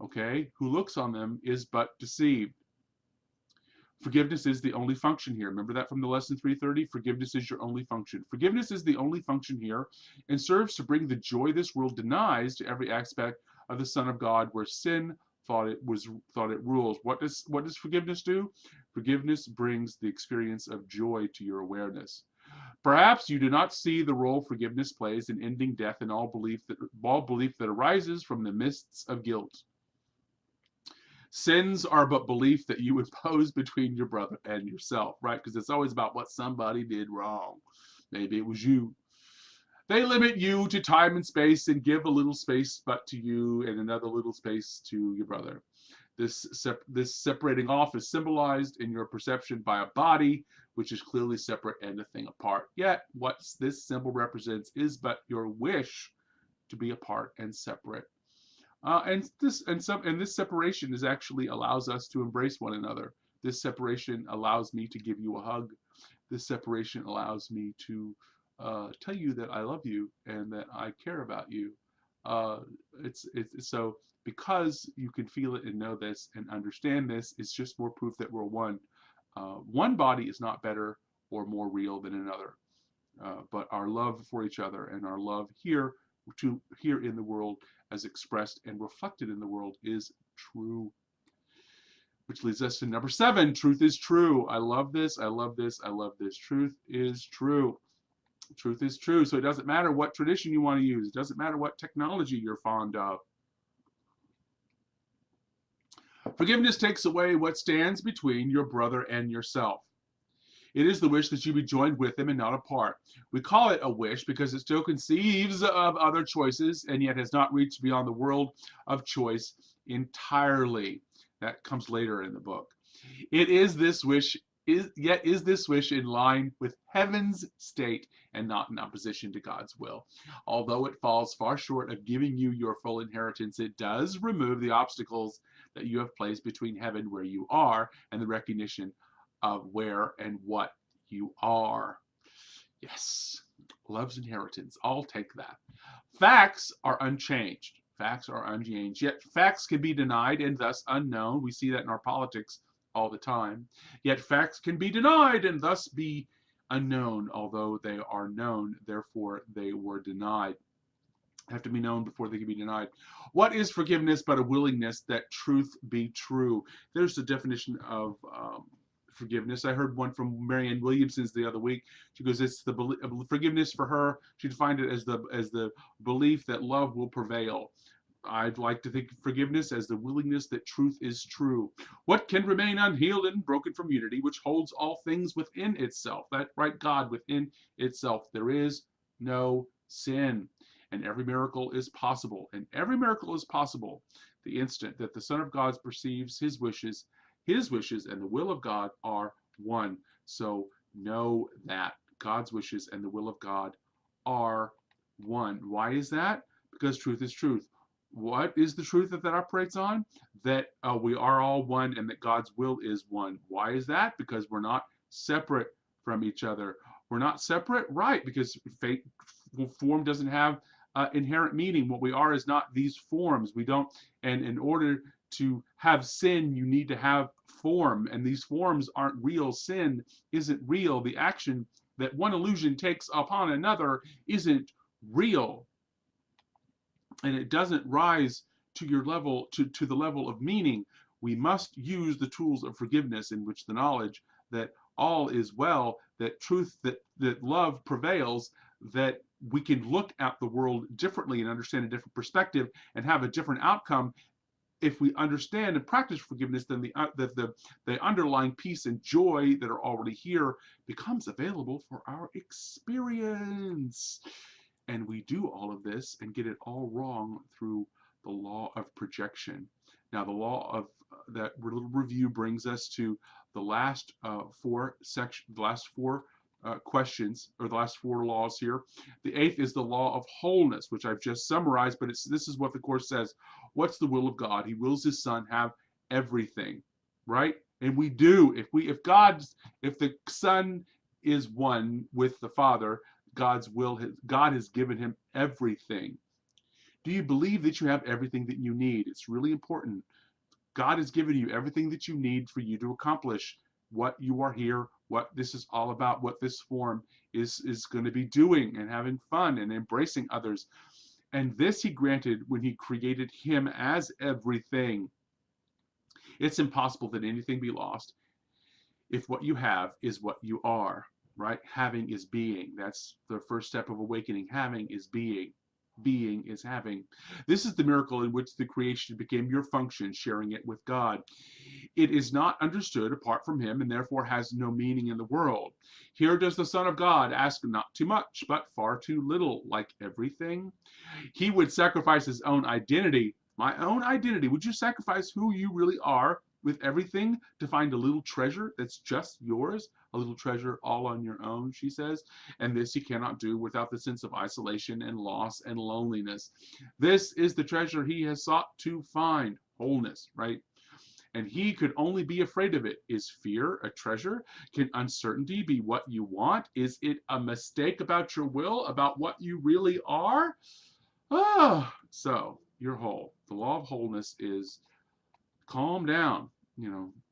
Okay, who looks on them is but deceived. Forgiveness is the only function here. Remember that from the lesson 330? Forgiveness is your only function. Forgiveness is the only function here and serves to bring the joy this world denies to every aspect of the Son of God, where sin thought it rules. What does forgiveness do? Forgiveness brings the experience of joy to your awareness. Perhaps you do not see the role forgiveness plays in ending death and all belief that arises from the mists of guilt. Sins are but belief that you impose between your brother and yourself, right? Because it's always about what somebody did wrong. Maybe it was you. They limit you to time and space and give a little space but to you and another little space to your brother. This separating off is symbolized in your perception by a body, which is clearly separate and a thing apart. Yet, what this symbol represents is but your wish to be apart and separate. And this separation actually allows us to embrace one another. This separation allows me to give you a hug. This separation allows me to tell you that I love you and that I care about you. So because you can feel it and know this and understand this, it's just more proof that we're one. One body is not better or more real than another, but our love for each other and our love here in the world as expressed and reflected in the world is true. Which leads us to number 7, truth is true. I love this, I love this, I love this. Truth is true. Truth is true. So it doesn't matter what tradition you want to use. It doesn't matter what technology you're fond of. Forgiveness takes away what stands between your brother and yourself. It is the wish that you be joined with him and not apart. We call it a wish because it still conceives of other choices and yet has not reached beyond the world of choice entirely. That comes later in the book. It is this wish, is this wish in line with heaven's state and not in opposition to God's will. Although it falls far short of giving you your full inheritance, it does remove the obstacles that you have placed between heaven where you are and the recognition of where and what you are. Yes, love's inheritance. I'll take that. Facts are unchanged. Facts are unchanged. Yet facts can be denied and thus unknown. We see that in our politics all the time. Yet facts can be denied and thus be unknown, although they are known, therefore they were denied. Have to be known before they can be denied. What is forgiveness but a willingness that truth be true? There's the definition of forgiveness. I heard one from Marianne Williamson's the other week. She goes, it's the forgiveness for her. She defined it as the belief that love will prevail. I'd like to think forgiveness as the willingness that truth is true. What can remain unhealed and broken from unity, which holds all things within itself? That right, God within itself. There is no sin. And every miracle is possible. And every miracle is possible the instant that the Son of God perceives his wishes and the will of God are one. So know that God's wishes and the will of God are one. Why is that? Because truth is truth. What is the truth that operates on? That we are all one and that God's will is one. Why is that? Because we're not separate from each other. We're not separate, right? Because form doesn't have inherent meaning. What we are is not these forms. We don't, and in order to have sin, you need to have form, and these forms aren't real. Sin isn't real. The action that one illusion takes upon another isn't real, and it doesn't rise to your level, to the level of meaning. We must use the tools of forgiveness, in which the knowledge that all is well, that truth, that love prevails, that we can look at the world differently and understand a different perspective and have a different outcome. If we understand and practice forgiveness, then the underlying peace and joy that are already here becomes available for our experience. And we do all of this and get it all wrong through the law of projection. Now, the law of that little review brings us to the last questions, or the last four laws here. The eighth is the law of wholeness, which I've just summarized, but this is what the Course says. What's the will of God? He wills his Son have everything, right? And we do. If the Son is one with the Father, God has given him everything. Do you believe that you have everything that you need? It's really important. God has given you everything that you need for you to accomplish what you are here, what this is all about, what this form is going to be doing, and having fun and embracing others. And this he granted when he created him as everything. It's impossible that anything be lost if what you have is what you are, right? Having is being. That's the first step of awakening. Having is being. Being is having. This is the miracle in which the creation became your function, sharing it with God. It is not understood apart from him and therefore has no meaning in the world. Here does the Son of God ask not too much, but far too little, like everything. He would sacrifice his own identity. My own identity. Would you sacrifice who you really are with everything to find a little treasure that's just yours? A little treasure all on your own, she says. And this he cannot do without the sense of isolation and loss and loneliness. This is the treasure he has sought to find. Wholeness, right? And he could only be afraid of it. Is fear a treasure? Can uncertainty be what you want? Is it a mistake about your will, about what you really are? So you're whole. The law of wholeness is calm down,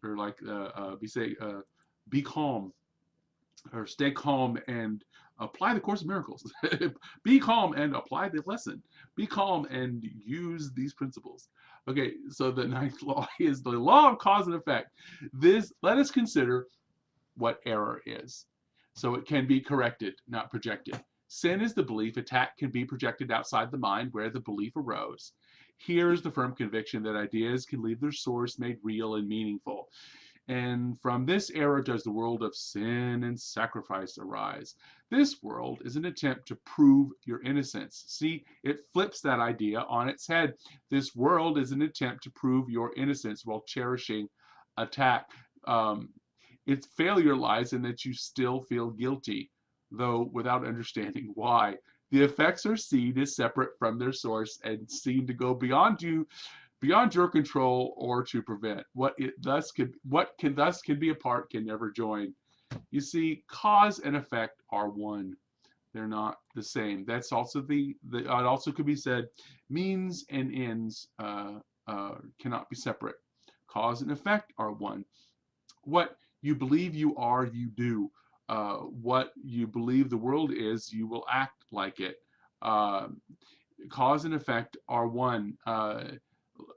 or like we say, be calm, or stay calm and apply the Course of Miracles. Be calm and apply the lesson. Be calm and use these principles. Okay, so the ninth law is the law of cause and effect. Let us consider what error is. So it can be corrected, not projected. Sin is the belief. Attack can be projected outside the mind where the belief arose. Here is the firm conviction that ideas can leave their source made real and meaningful. And from this era does the world of sin and sacrifice arise. This world is an attempt to prove your innocence. See, it flips that idea on its head. This world is an attempt to prove your innocence while cherishing attack. Its failure lies in that you still feel guilty, though without understanding why. The effects are seen as separate from their source and seem to go beyond your control or to prevent. What can thus be apart can never join. You see, cause and effect are one. They're not the same. That's also it also could be said, means and ends cannot be separate. Cause and effect are one. What you believe you are, you do. What you believe the world is, you will act like it. Cause and effect are one.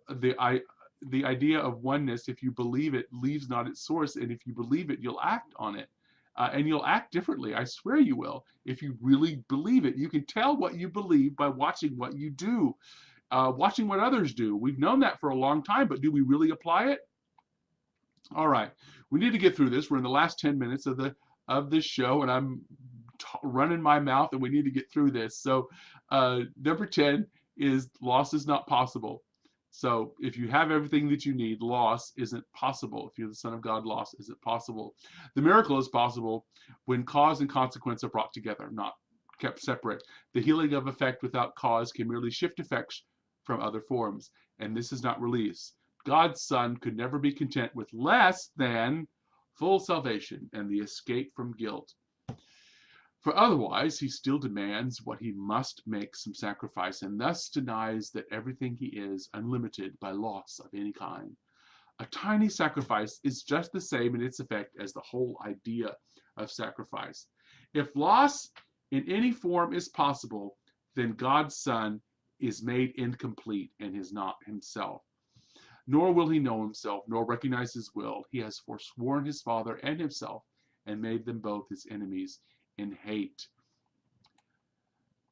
The idea of oneness, if you believe it, leaves not its source, and if you believe it, you'll act on it. And you'll act differently. I swear you will, if you really believe it. You can tell what you believe by watching what you do, watching what others do. We've known that for a long time, but do we really apply it? All right, we need to get through this. We're in the last 10 minutes of this show, and I'm running my mouth, and we need to get through this. So number 10 is loss is not possible. So if you have everything that you need, loss isn't possible. If you're the Son of God, loss isn't possible. The miracle is possible when cause and consequence are brought together, not kept separate. The healing of effect without cause can merely shift effects from other forms, and this is not release. God's Son could never be content with less than full salvation and the escape from guilt. For otherwise, he still demands what he must make some sacrifice, and thus denies that everything he is unlimited by loss of any kind. A tiny sacrifice is just the same in its effect as the whole idea of sacrifice. If loss in any form is possible, then God's Son is made incomplete and is not himself. Nor will he know himself, nor recognize his will. He has forsworn his Father and himself, and made them both his enemies in hate.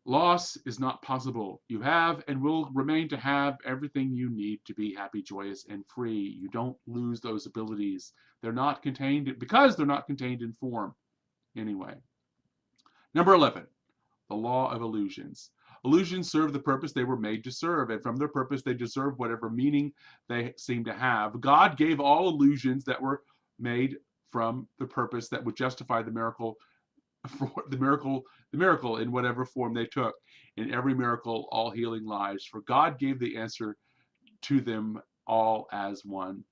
Loss is not possible. You have and will remain to have everything you need to be happy, joyous, and free. You don't lose those abilities. They're not contained because they're not contained in form. Anyway. Number 11, the law of illusions. Illusions serve the purpose they were made to serve, and from their purpose they deserve whatever meaning they seem to have. God gave all illusions that were made from the purpose that would justify the miracle in whatever form they took. In every miracle, all healing lies, for God gave the answer to them all as one.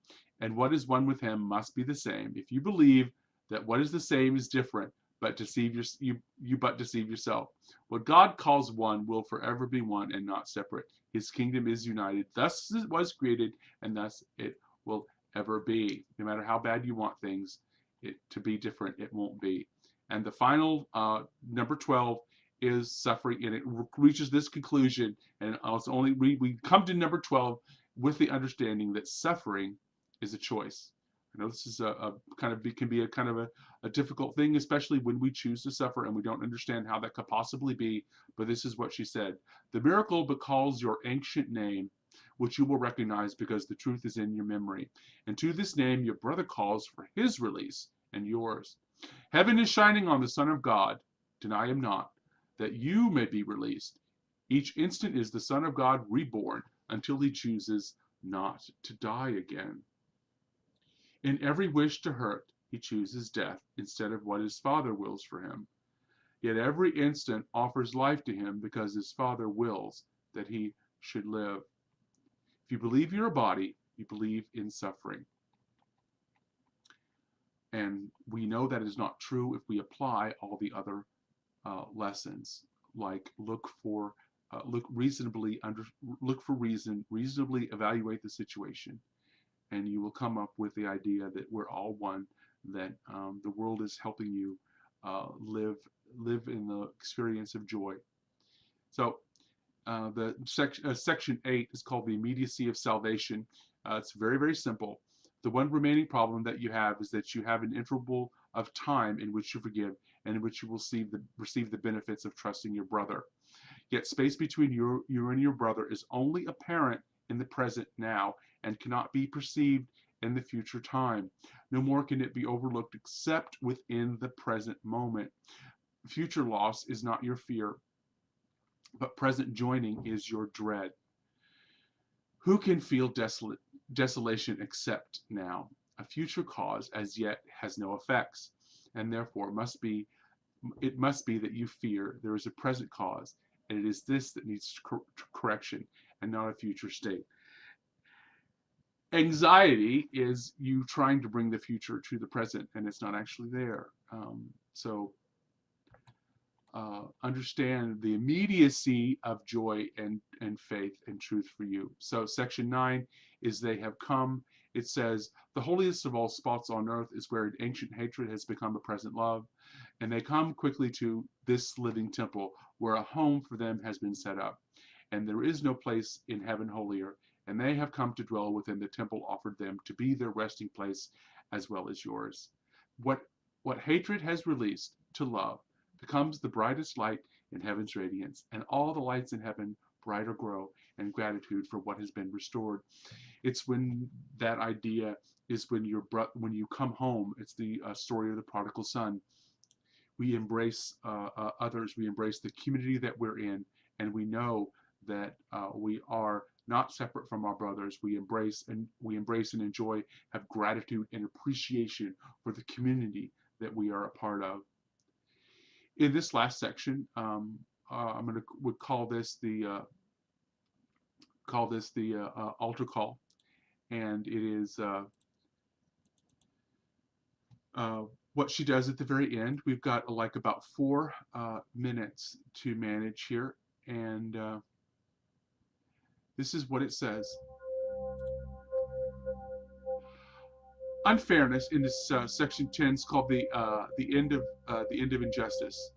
And what is one with him must be the same. If you believe that what is the same is different, but deceive yourself. What God calls one will forever be one and not separate. His kingdom is united. Thus it was created, and thus it will ever be. No matter how bad you want things to be different, it won't be. And the final, number 12, is suffering, and it reaches this conclusion. And we come to number 12 with the understanding that suffering is a choice. I know this is can be a difficult thing, especially when we choose to suffer and we don't understand how that could possibly be. But this is what she said: the miracle calls your ancient name, which you will recognize because the truth is in your memory. And to this name your brother calls for his release and yours. Heaven is shining on the Son of God, deny him not, that you may be released. Each instant is the Son of God reborn until he chooses not to die again. In every wish to hurt, he chooses death instead of what his Father wills for him. Yet every instant offers life to him because his Father wills that he should live. If you believe you're a body, you believe in suffering. And we know that is not true if we apply all the other lessons, like look for reason, reasonably evaluate the situation, and you will come up with the idea that we're all one, that the world is helping you live in the experience of joy. So the section 8 is called the immediacy of salvation. It's very, very simple. The one remaining problem that you have is that you have an interval of time in which you forgive and in which you will receive the benefits of trusting your brother. Yet space between you and your brother is only apparent in the present now and cannot be perceived and the future time. No more can it be overlooked except within the present moment. Future loss is not your fear, but present joining is your dread. Who can feel desolation except now? A future cause as yet has no effects, and therefore it must be that you fear there is a present cause, and it is this that needs correction and not a future state. Anxiety is you trying to bring the future to the present, and it's not actually there. Understand the immediacy of joy and faith and truth for you. So section 9 is they have come. It says, the holiest of all spots on earth is where an ancient hatred has become a present love, and they come quickly to this living temple where a home for them has been set up, and there is no place in heaven holier, and they have come to dwell within the temple offered them to be their resting place as well as yours. What hatred has released to love becomes the brightest light in heaven's radiance, and all the lights in heaven brighter grow in gratitude for what has been restored. It's when that idea is when you come home. It's the story of the prodigal son. We embrace others. We embrace the community that we're in, and we know that we are not separate from our brothers. We embrace and enjoy, have gratitude and appreciation for the community that we are a part of. In this last section, would call this the altar call, and it is what she does at the very end. We've got like about 4 minutes to manage here, and this is what it says. Unfairness in this section 10 is called the end of injustice.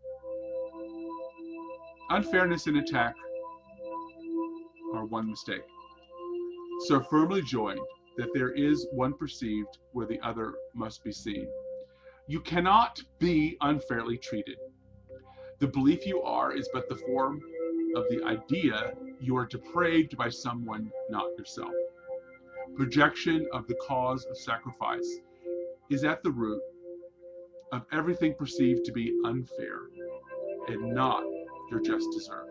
Unfairness and attack are one mistake, so firmly joined that there is one perceived where the other must be seen. You cannot be unfairly treated. The belief you are is but the form of the idea you are depraved by someone, not yourself. Projection of the cause of sacrifice is at the root of everything perceived to be unfair and not your just desert.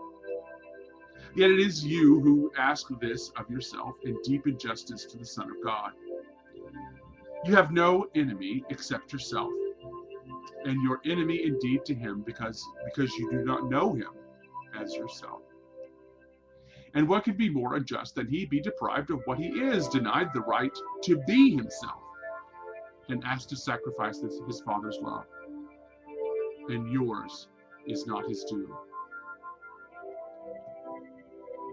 Yet it is you who ask this of yourself in deep injustice to the Son of God. You have no enemy except yourself, and your enemy indeed to him because you do not know him as yourself. And what could be more unjust than he be deprived of what he is, denied the right to be himself, and asked to sacrifice his Father's love, and yours is not his due.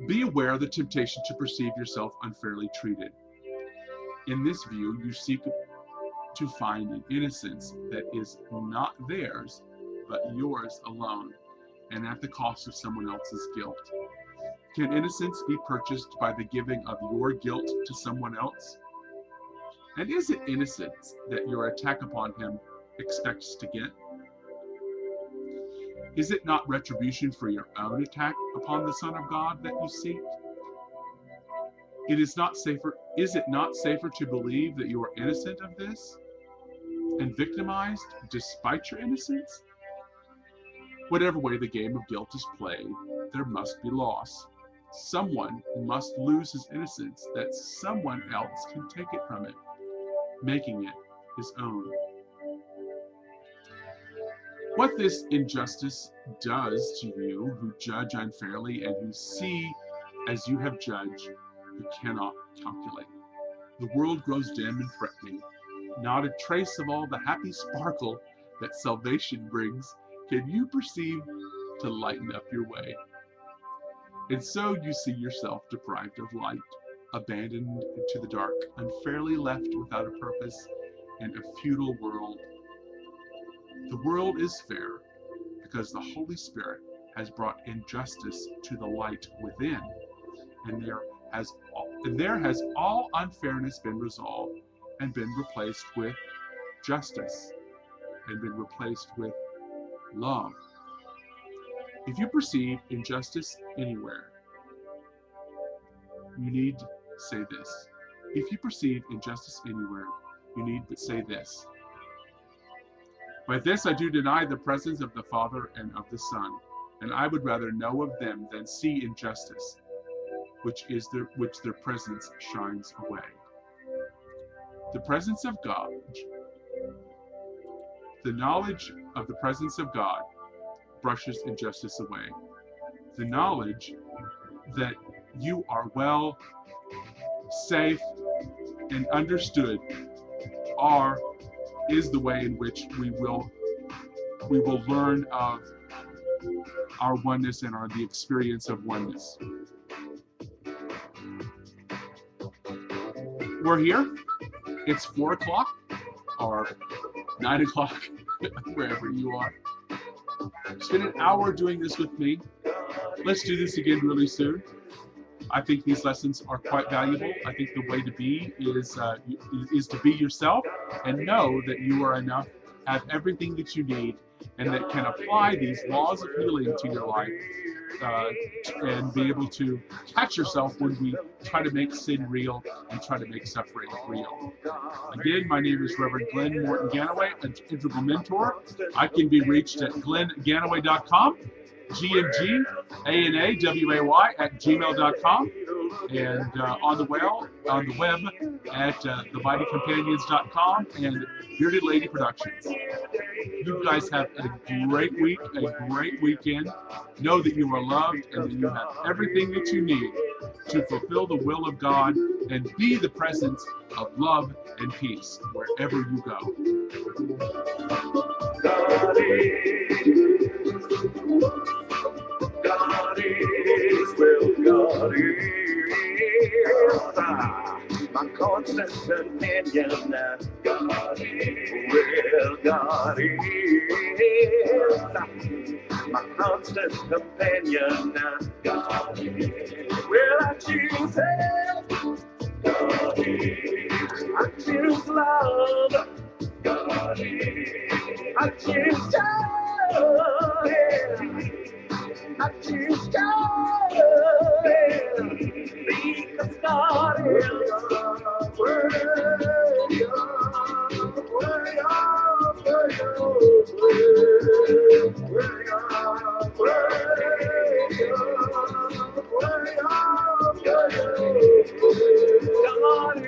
Be aware of the temptation to perceive yourself unfairly treated. In this view, you seek to find an innocence that is not theirs, but yours alone, and at the cost of someone else's guilt. Can innocence be purchased by the giving of your guilt to someone else? And is it innocence that your attack upon him expects to get? Is it not retribution for your own attack upon the Son of God that you seek? Is it not safer to believe that you are innocent of this and victimized despite your innocence? Whatever way the game of guilt is played, there must be loss. Someone must lose his innocence that someone else can take it from it, making it his own. What this injustice does to you who judge unfairly and who see as you have judged, you cannot calculate. The world grows dim and threatening. Not a trace of all the happy sparkle that salvation brings can you perceive to lighten up your way. And so you see yourself deprived of light, abandoned to the dark, unfairly left without a purpose in a futile world. The world is fair because the Holy Spirit has brought injustice to the light within, and there has all unfairness been resolved and been replaced with justice and been replaced with love. If you perceive injustice anywhere, you need to say this: If you perceive injustice anywhere, you need but say this: by this I do deny the presence of the Father and of the Son, and I would rather know of them than see injustice, which their presence shines away. The presence of God, the knowledge of the presence of God brushes injustice away. The knowledge that you are well, safe, and understood is the way in which we will learn of our oneness and the experience of oneness. We're here. It's 4 o'clock or 9 o'clock, wherever you are. Spend an hour doing this with me. Let's do this again really soon. I think these lessons are quite valuable. I think the way to be is to be yourself and know that you are enough, have everything that you need, and that can apply these laws of healing to your life and be able to catch yourself when we try to make sin real and try to make suffering real. Again, my name is Reverend Glen Ganaway, an integral mentor. I can be reached at glenganaway.com, GMGANAWAY@gmail.com, and on the web at themightycompanions.com and Bearded Lady Productions. You guys have a great week, a great weekend. Know that you are loved and that you have everything that you need to fulfill the will of God and be the presence of love and peace wherever you go. God is, well, God is my constant companion. God is, well, God is my constant companion. God is, well, I choose help. God is, I choose love. God is, I choose joy. I choose God, because God is worthy. God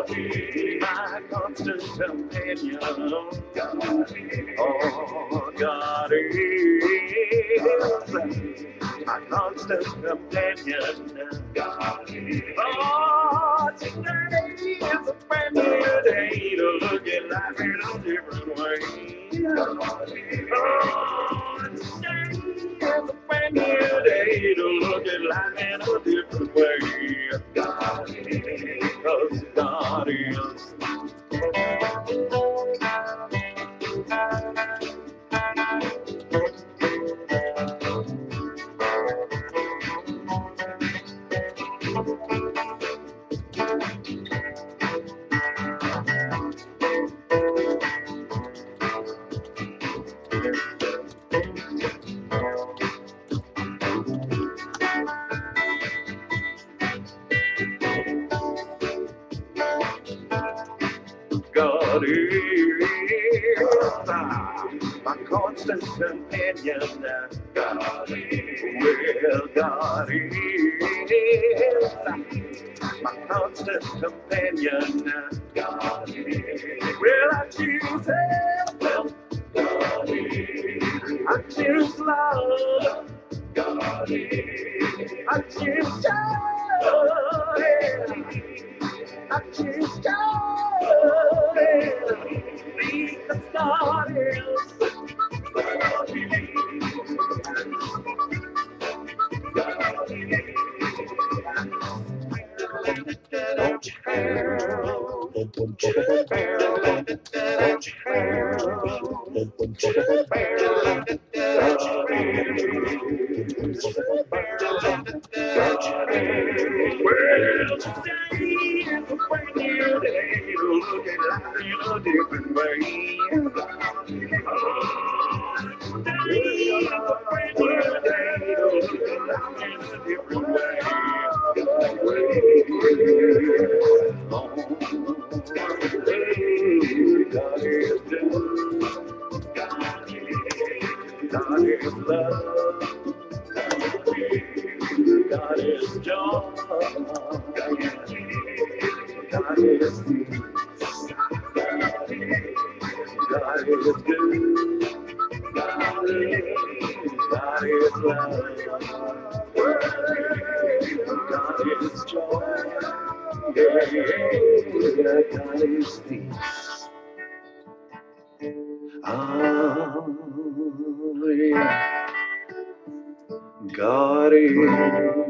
is my constant companion. Oh, God is my constant companion. Oh, today is a brand new day to look at life in a different way. Oh, today is a brand new day to look at life in a different way. Because God is. God is my constant companion. God is, well, God is my constant companion. God is, well, I choose help. God is, I choose love. God is, I choose joy. I choose God, because God is. Different way. God is good. God is love. God is joy. God is peace. God is good. God is love. God is joy. Yeah, God is peace. Yeah. God is